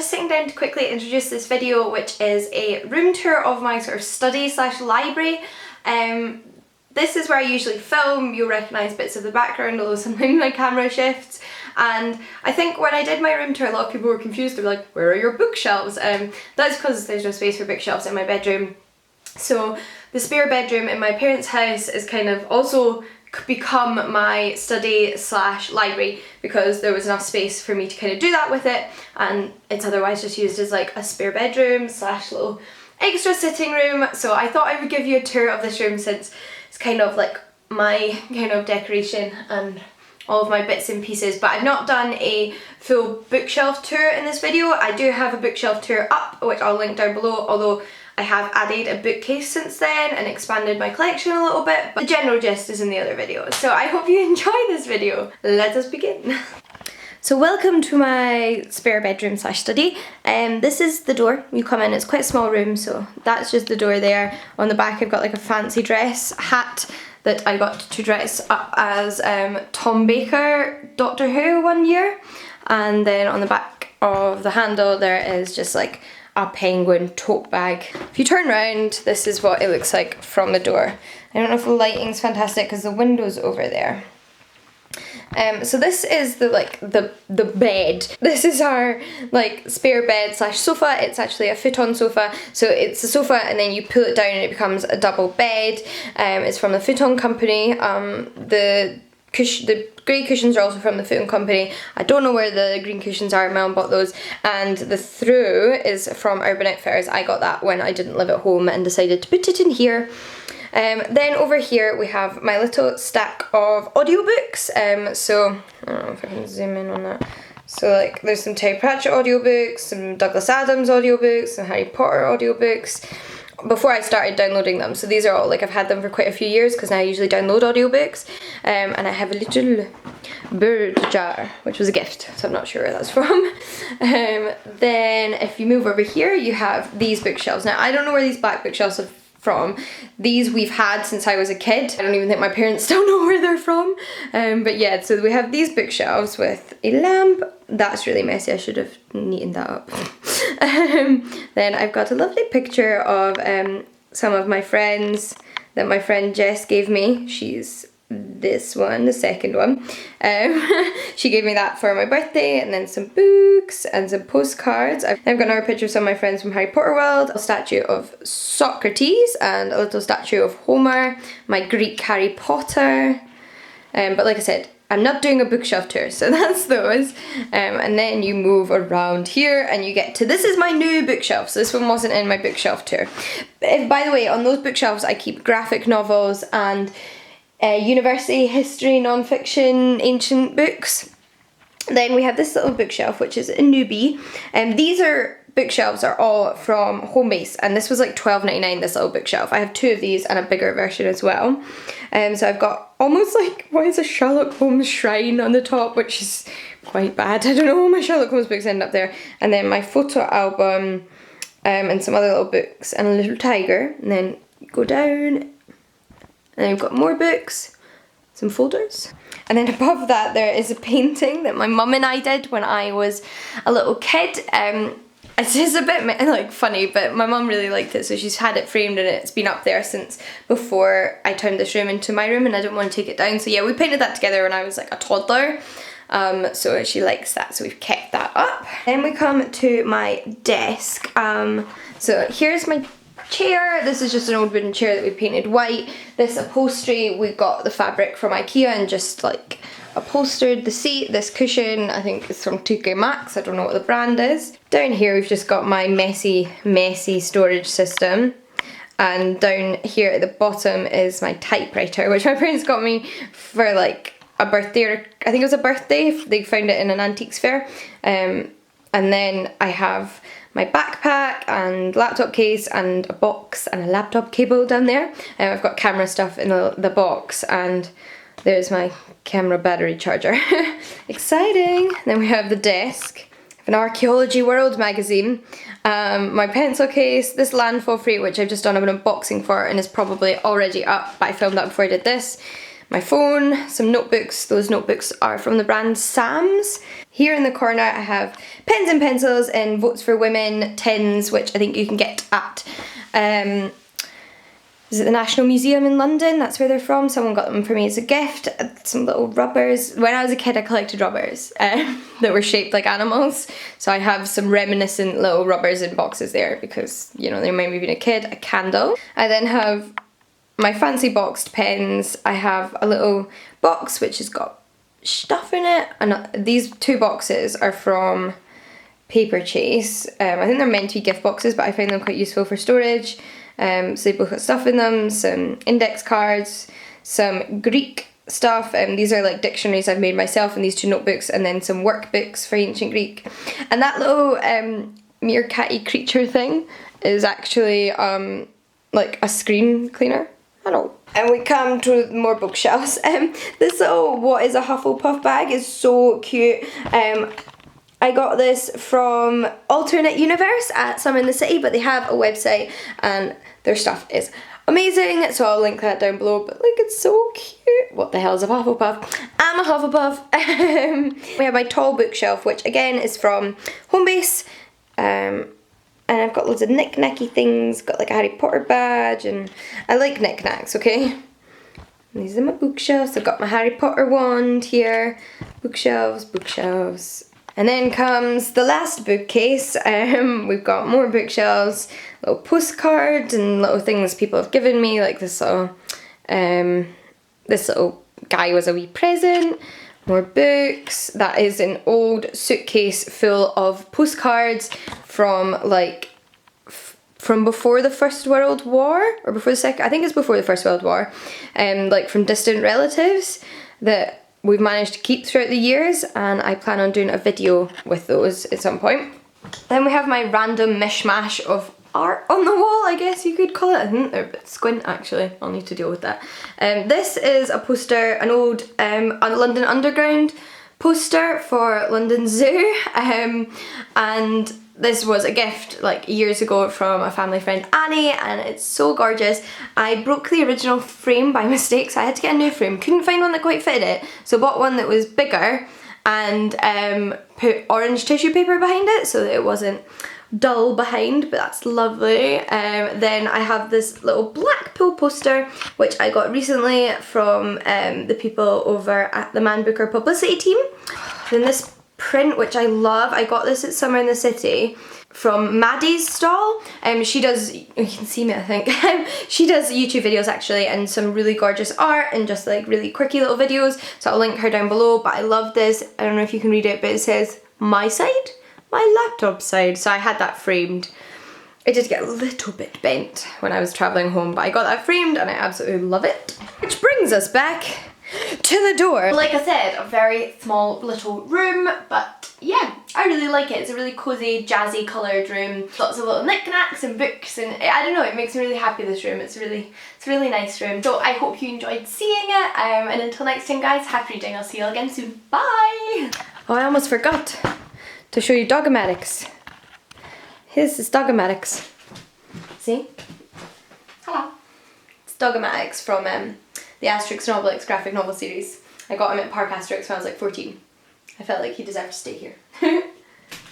just sitting down to quickly introduce this video, which is a room tour of my sort of study slash library. This is where I usually film. You'll recognise bits of the background, although sometimes my camera shifts. And I think when I did my room tour, a lot of people were confused. They were like, where are your bookshelves? That's because there's no space for bookshelves in my bedroom. So the spare bedroom in my parents' house is kind of also become my study slash library, because there was enough space for me to kind of do that with it, and it's otherwise just used as like a spare bedroom slash little extra sitting room. So I thought I would give you a tour of this room, since it's kind of like my kind of decoration and all of my bits and pieces. But I've not done a full bookshelf tour in this video. I do have a bookshelf tour up, which I'll link down below, although I have added a bookcase since then and expanded my collection a little bit, but the general gist is in the other video. So I hope you enjoy this video. Let us begin. So welcome to my spare bedroom slash study. This is the door. You come in, it's quite a small room, so that's just the door there. On the back I've got like a fancy dress hat that I got to dress up as Tom Baker, Doctor Who one year. And then on the back of the handle there is just like a penguin tote bag. If you turn around, this is what it looks like from the door. I don't know if the lighting's fantastic because the window's over there. So this is the bed. This is our like spare bed slash sofa. It's actually a futon sofa. So it's a sofa and then you pull it down and it becomes a double bed. It's from the futon company. The grey cushions are also from the futon company. I don't know where the green cushions are, my mum bought those. And the throw is from Urban Outfitters. I got that when I didn't live at home and decided to put it in here. Then over here we have my little stack of audiobooks. So I don't know if I can zoom in on that. So like there's some Terry Pratchett audiobooks, some Douglas Adams audiobooks, some Harry Potter audiobooks, before I started downloading them. So these are all like, I've had them for quite a few years because now I usually download audiobooks. And I have a little bird jar, which was a gift, so I'm not sure where that's from. Then if you move over here, you have these bookshelves. Now I don't know where these black bookshelves are from. These we've had since I was a kid. I don't even think my parents still know where they're from. But yeah, so we have these bookshelves with a lamp. That's really messy, I should have neatened that up. Then I've got a lovely picture of some of my friends that my friend Jess gave me. She's this one, the second one. She gave me that for my birthday, and then some books and some postcards. I've got another picture of some of my friends from Harry Potter world, a statue of Socrates and a little statue of Homer, my Greek Harry Potter. But like I said, I'm not doing a bookshelf tour, so that's those. And then you move around here and you get to, this is my new bookshelf, so this one wasn't in my bookshelf tour. By the way, on those bookshelves I keep graphic novels and university history, non-fiction, ancient books. Then we have this little bookshelf, which is a newbie. And these bookshelves are all from Homebase, and this was like $12.99, this little bookshelf. I have two of these and a bigger version as well. So I've got almost like, what is a Sherlock Holmes shrine on the top, which is quite bad. I don't know, all my Sherlock Holmes books end up there. And then my photo album and some other little books and a little tiger. And then you go down and then we've got more books, some folders. And then above that there is a painting that my mum and I did when I was a little kid. It's just a bit like funny, but my mum really liked it, so she's had it framed and it's been up there since before I turned this room into my room, and I didn't want to take it down. So yeah, we painted that together when I was like a toddler. So she likes that, so we've kept that up. Then we come to my desk. So here's my chair. This is just an old wooden chair that we painted white. This upholstery, we got the fabric from IKEA and just like upholstered the seat. This cushion, I think it's from 2K Maxx, I don't know what the brand is. Down here we've just got my messy storage system, and down here at the bottom is my typewriter, which my parents got me for like a birthday, or I think it was a birthday, they found it in an antiques fair. And then I have my backpack and laptop case and a box and a laptop cable down there. I've got camera stuff in the box, and there's my camera battery charger. Exciting! Then we have the desk. I have an Archaeology World magazine. My pencil case, this Landfall Free, which I've just done an unboxing for and is probably already up, but I filmed that before I did this. my phone, some notebooks. Those notebooks are from the brand Sam's. Here in the corner I have pens and pencils in Votes for Women tins, which I think you can get at is it the National Museum in London? That's where they're from. Someone got them for me as a gift. Some little rubbers. When I was a kid I collected rubbers that were shaped like animals. So I have some reminiscent little rubbers in boxes there because, you know, they remind me of being a kid. A candle. I then have my fancy boxed pens. I have a little box which has got stuff in it. And these two boxes are from Paper Chase. I think they're meant to be gift boxes, but I find them quite useful for storage. So they both got stuff in them, some index cards, some Greek stuff. These are like dictionaries I've made myself in these two notebooks, and then some workbooks for ancient Greek. And that little meerkat-y creature thing is actually like a screen cleaner. Hello. And we come to more bookshelves. This little what is a Hufflepuff bag is so cute. I got this from Alternate Universe at Summer in the City, but they have a website and their stuff is amazing, so I'll link that down below. But like, it's so cute. What the hell is a Hufflepuff? I'm a Hufflepuff. We have my tall bookshelf, which again is from Homebase. And I've got loads of knick-knacky things. Got like a Harry Potter badge, and I like knick-knacks, okay? And these are my bookshelves. I've got my Harry Potter wand here. Bookshelves, bookshelves. And then comes the last bookcase. We've got more bookshelves, little postcards and little things people have given me, like this little guy was a wee present. More books. That is an old suitcase full of postcards from like from before the First World War, or before the Second, I think it's before the First World War, like from distant relatives that we've managed to keep throughout the years, and I plan on doing a video with those at some point. Then we have my random mishmash of art on the wall, I guess you could call it. I think they're a bit squint actually, I'll need to deal with that. This is a poster, an old London Underground poster for London Zoo, and this was a gift like years ago from a family friend, Annie, and it's so gorgeous. I broke the original frame by mistake, so I had to get a new frame. Couldn't find one that quite fitted it, so bought one that was bigger and put orange tissue paper behind it so that it wasn't dull behind, but that's lovely. Then I have this little Blackpool poster which I got recently from the people over at the Man Booker publicity team. Then this print which I love, I got this at Summer in the City from Maddie's stall. She does, you can see me I think, she does YouTube videos actually, and some really gorgeous art and just like really quirky little videos, so I'll link her down below. But I love this, I don't know if you can read it, but it says my side, my laptop side, so I had that framed. It did get a little bit bent when I was travelling home, but I got that framed and I absolutely love it. Which brings us back to the door. Like I said, a very small little room, but yeah, I really like it. It's a really cozy, jazzy coloured room. Lots of little knickknacks and books, and I don't know, it makes me really happy, this room. It's a really nice room. So I hope you enjoyed seeing it, and until next time guys, happy reading. I'll see you all again soon. Bye! Oh, I almost forgot to show you Dogomatics. This is Dogomatics. See? Hello. It's Dogomatics from the Asterix and Obelix graphic novel series. I got him at Park Asterix when I was like 14. I felt like he deserved to stay here.